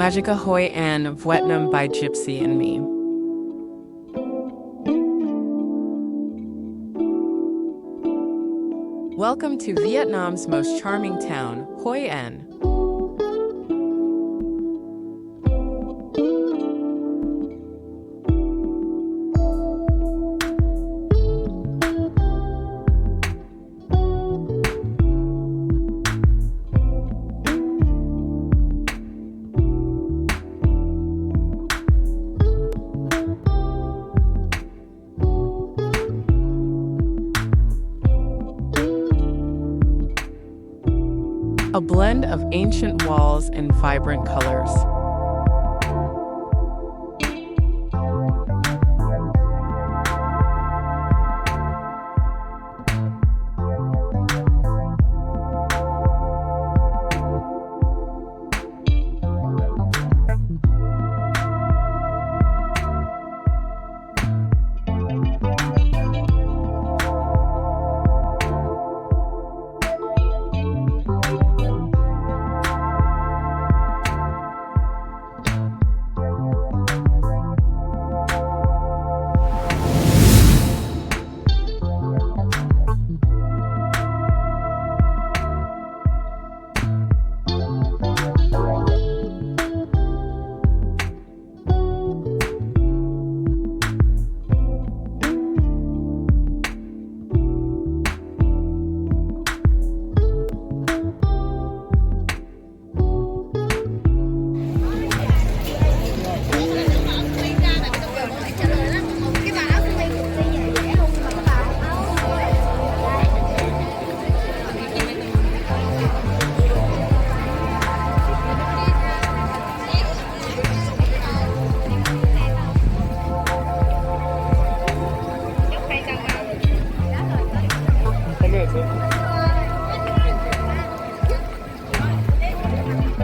Magica Hoi An Vietnam by Gypsyinme. Welcome to Vietnam's most charming town, Hoi An. A blend of ancient walls and vibrant colors.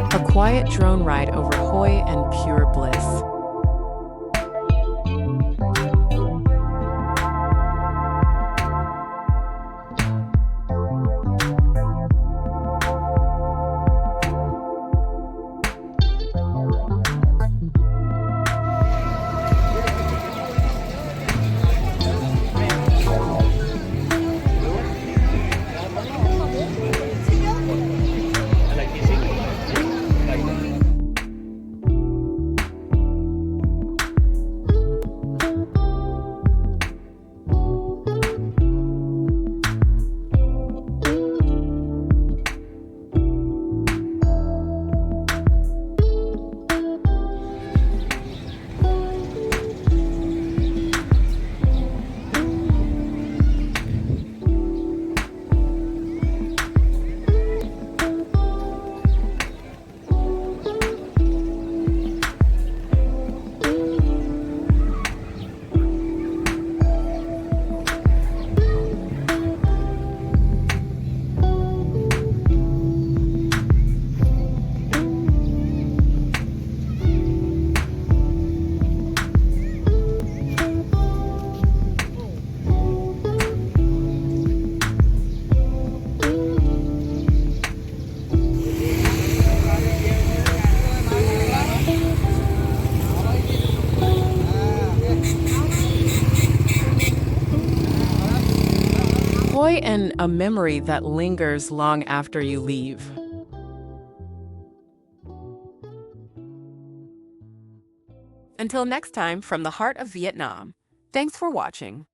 A quiet drone ride over Hoi and pure bliss. Hoi and a memory that lingers long after you leave. Until next time, from the heart of Vietnam, thanks for watching.